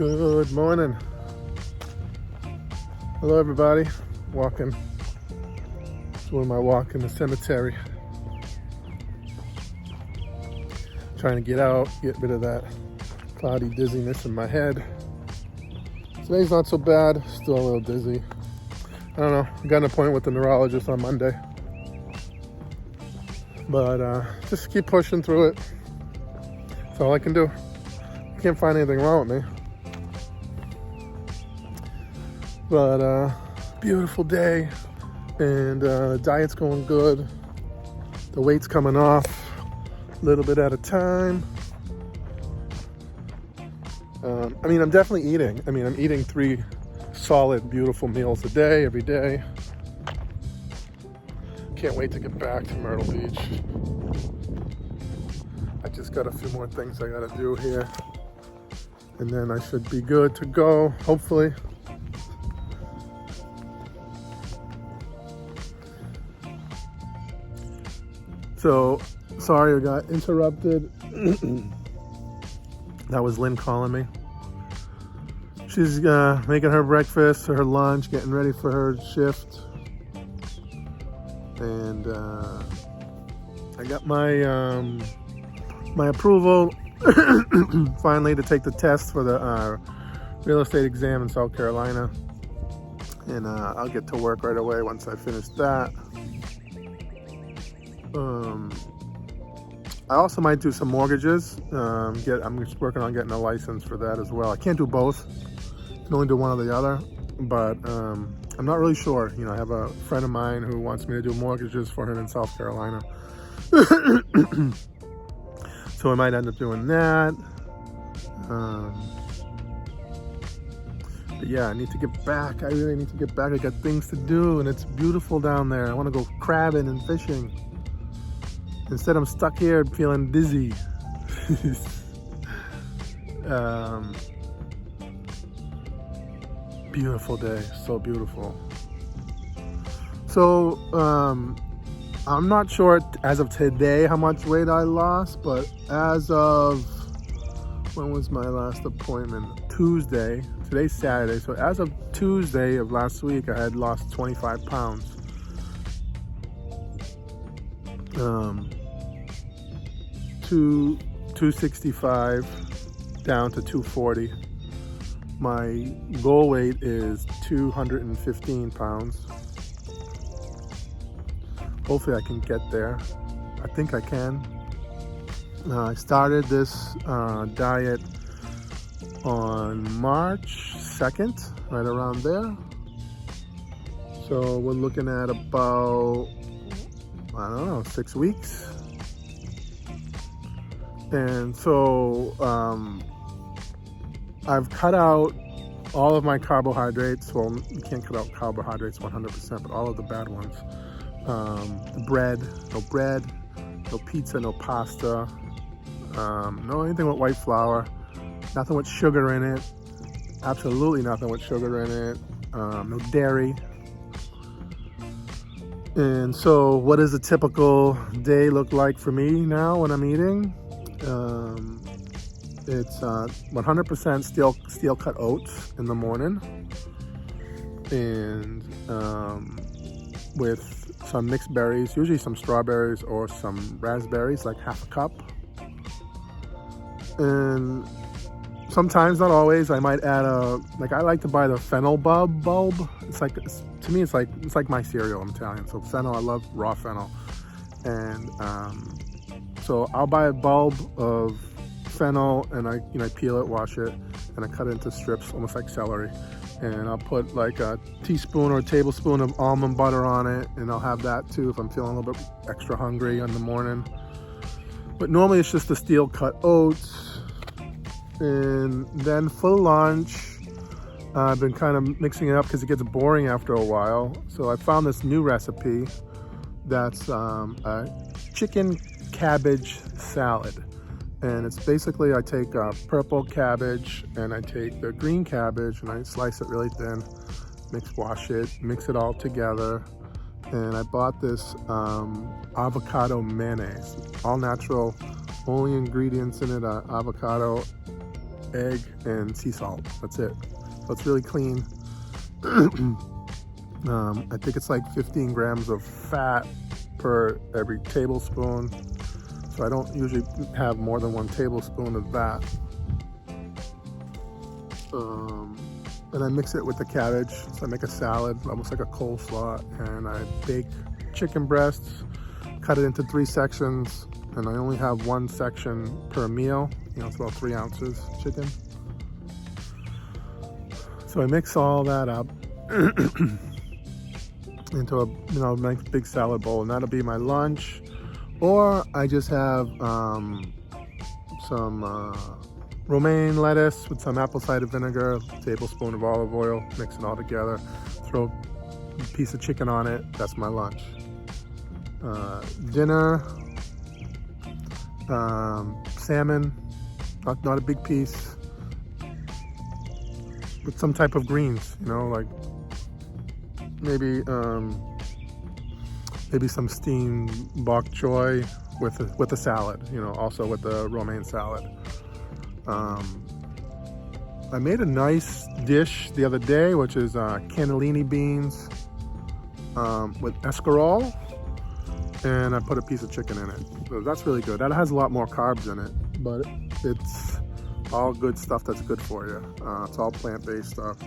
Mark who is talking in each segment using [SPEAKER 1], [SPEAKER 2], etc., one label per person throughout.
[SPEAKER 1] Good morning. Hello everybody. Walking. Doing my walk in the cemetery. Trying to get out, get rid of that cloudy dizziness in my head. Today's not so bad, still a little dizzy. I don't know, I got an appointment with the neurologist on Monday. But just keep pushing through it. That's all I can do. Can't find anything wrong with me. But beautiful day, and the diet's going good. The weight's coming off a little bit at a time. I'm definitely eating. I'm eating 3 solid, beautiful meals a day, every day. Can't wait to get back to Myrtle Beach. I just got a few more things I gotta do here, and then I should be good to go, hopefully. So, sorry I got interrupted. That was Lynn calling me. She's making her breakfast, her lunch, getting ready for her shift. And I got my my approval finally to take the test for the real estate exam in South Carolina. And I'll get to work right away once I finish that. I also might do some mortgages. I'm just working on getting a license for that as well. I can't do both. I can only do one or the other. But I'm not really sure. I have a friend of mine who wants me to do mortgages for him in South Carolina. So I might end up doing that. But yeah, I need to get back. I really need to get back. I got things to do, and it's beautiful down there. I want to go crabbing and fishing. Instead, I'm stuck here feeling dizzy. Beautiful day, so beautiful. So, I'm not sure as of today how much weight I lost, but as of, when was my last appointment? Tuesday. Today's Saturday. So as of Tuesday of last week, I had lost 25 pounds. 265 down to 240. My goal weight is 215 pounds. Hopefully I can get there. I think I can. I started this diet on March 2nd, right around there. So we're looking at about, 6 weeks. And so I've cut out all of my carbohydrates. Well, you can't cut out carbohydrates 100%, but all of the bad ones. The bread, no pizza, no pasta, no anything with white flour, nothing with sugar in it, absolutely nothing with sugar in it, no dairy. And so what does a typical day look like for me now when I'm eating? It's 100% steel cut oats in the morning, and with some mixed berries, usually some strawberries or some raspberries, like half a cup. And sometimes, not always, I might add I like to buy the fennel bulb. To me, it's like my cereal. I'm Italian, so fennel, I love raw fennel. And so I'll buy a bulb of fennel, and I peel it, wash it, and I cut it into strips, almost like celery. And I'll put like a teaspoon or a tablespoon of almond butter on it, and I'll have that too if I'm feeling a little bit extra hungry in the morning. But normally it's just the steel cut oats. And then for lunch, I've been kind of mixing it up because it gets boring after a while. So I found this new recipe that's a chicken cabbage salad. And it's basically, I take purple cabbage and I take the green cabbage and I slice it really thin, wash it, mix it all together. And I bought this avocado mayonnaise, all natural, only ingredients in it are avocado egg, and sea salt. That's it. So it's really clean. I think it's like 15 grams of fat per every tablespoon. So I don't usually have more than 1 tablespoon of that. And I mix it with the cabbage. So I make a salad, almost like a coleslaw, and I bake chicken breasts, cut it into 3 sections, and I only have 1 section per meal. You know, it's about 3 ounces chicken. So I mix all that up into a nice big salad bowl, and that'll be my lunch. Or I just have some romaine lettuce with some apple cider vinegar, a tablespoon of olive oil, mix it all together, throw a piece of chicken on it. That's my lunch. Dinner, salmon, not a big piece, with some type of greens, you know, like maybe some steamed bok choy with a salad, you know, also with the romaine salad. I made a nice dish the other day, which is cannellini beans with escarole, and I put a piece of chicken in it. So that's really good. That has a lot more carbs in it, but it's all good stuff that's good for you. It's all plant-based stuff.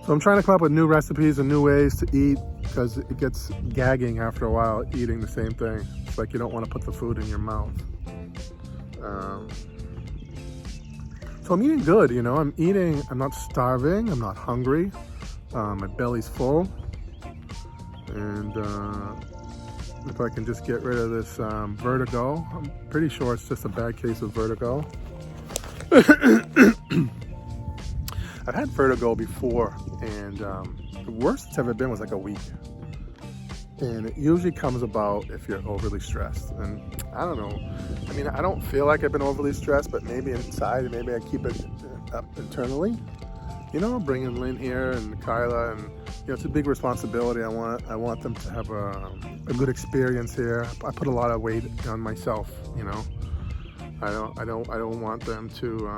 [SPEAKER 1] So I'm trying to come up with new recipes and new ways to eat, because it gets gagging after a while eating the same thing. It's like you don't want to put the food in your mouth. So I'm eating good, you know. I'm not starving, I'm not hungry. My belly's full. And if I can just get rid of this vertigo, I'm pretty sure it's just a bad case of vertigo. I've had vertigo before, and the worst it's ever been was like a week. And it usually comes about if you're overly stressed. And I don't know. I mean, I don't feel like I've been overly stressed, but maybe inside, maybe I keep it up internally. You know, bringing Lynn here and Kyla, and you know, it's a big responsibility. I want them to have a good experience here. I put a lot of weight on myself. You know, I don't want them to.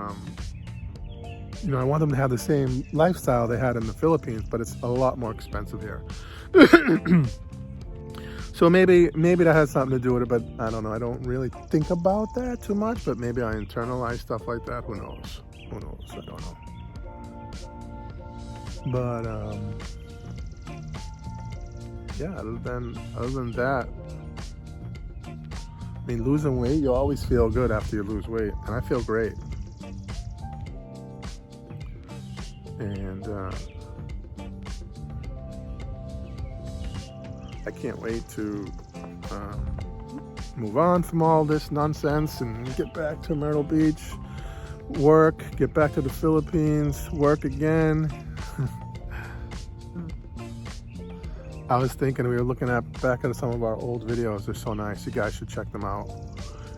[SPEAKER 1] You know, I want them to have the same lifestyle they had in the Philippines, but it's a lot more expensive here. So maybe that has something to do with it, but I don't know. I don't really think about that too much, but maybe I internalize stuff like that. Who knows? Who knows? I don't know. But yeah, other than that, I mean, losing weight, you always feel good after you lose weight, and I feel great. And I can't wait to move on from all this nonsense and get back to Myrtle Beach, work, get back to the Philippines, work again. I was thinking, we were looking back at some of our old videos. They're so nice. You guys should check them out.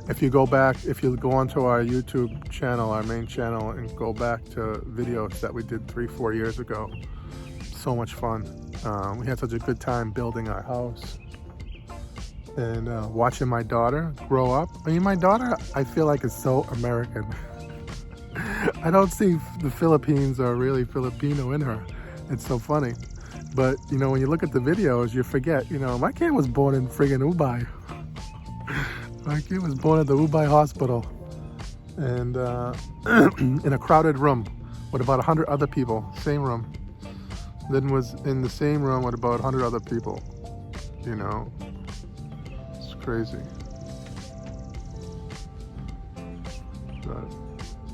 [SPEAKER 1] If you go onto our YouTube channel, our main channel, and go back to videos that we did 3-4 years ago, so much fun. We had such a good time building our house and watching my daughter grow up. I mean, my daughter, I feel like, is so American. I don't see the Philippines or really Filipino in her. It's so funny. But, you know, when you look at the videos, you forget, you know, my kid was born in friggin' Ubay. My kid was born at the Ubay hospital, and in a crowded room with about 100 other people, same room. Lynn was in the same room with about 100 other people, you know. It's crazy. But,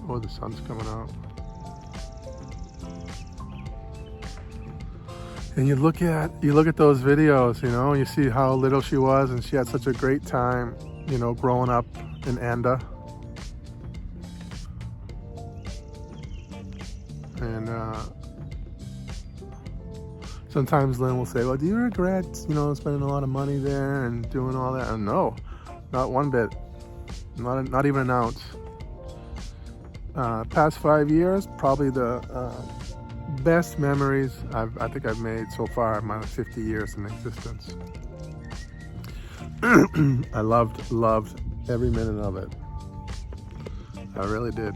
[SPEAKER 1] oh, the sun's coming out. And you look at those videos, you know, you see how little she was, and she had such a great time, you know, growing up in Anda. And sometimes Lynn will say, well, do you regret, you know, spending a lot of money there and doing all that? And no, not one bit. Not even an ounce. Past 5 years, probably the best memories I think I've made so far in my 50 years in existence. I loved every minute of it. I really did.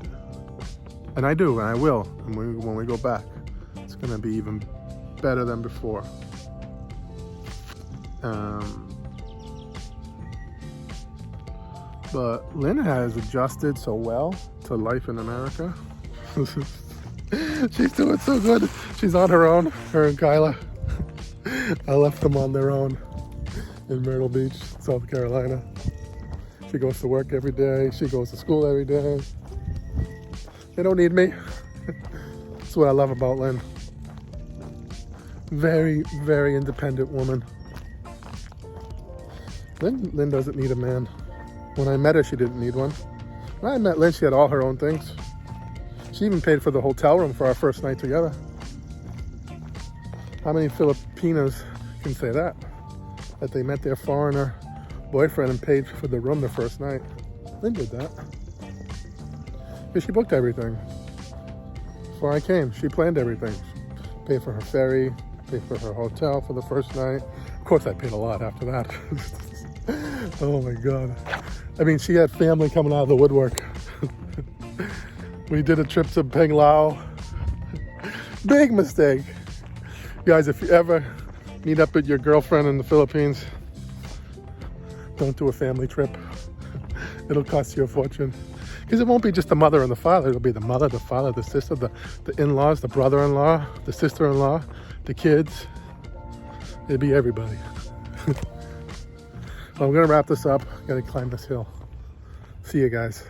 [SPEAKER 1] And I do, and I will. And when we go back, it's gonna be even better than before. But Lynn has adjusted so well to life in America. She's doing so good. She's on her own, her and Kyla. I left them on their own in Myrtle Beach, South Carolina. She goes to work every day. She goes to school every day. They don't need me. That's what I love about Lynn. Very, very independent woman. Lynn doesn't need a man. When I met her, she didn't need one. When I met Lynn, she had all her own things. She even paid for the hotel room for our first night together. How many Filipinos can say that? That they met their foreigner boyfriend and paid for the room the first night. Lynn did that. Because she booked everything. Before I came, she planned everything. Paid for her ferry, paid for her hotel for the first night. Of course, I paid a lot after that. Oh my God. I mean, she had family coming out of the woodwork. We did a trip to Peng Lao. Big mistake. Guys, if you ever meet up with your girlfriend in the Philippines, don't do a family trip. It'll cost you a fortune. Because it won't be just the mother and the father. It'll be the mother, the father, the sister, the in-laws, the brother-in-law, the sister-in-law, the kids. It'll be everybody. Well, I'm going to wrap this up. Got to climb this hill. See you guys.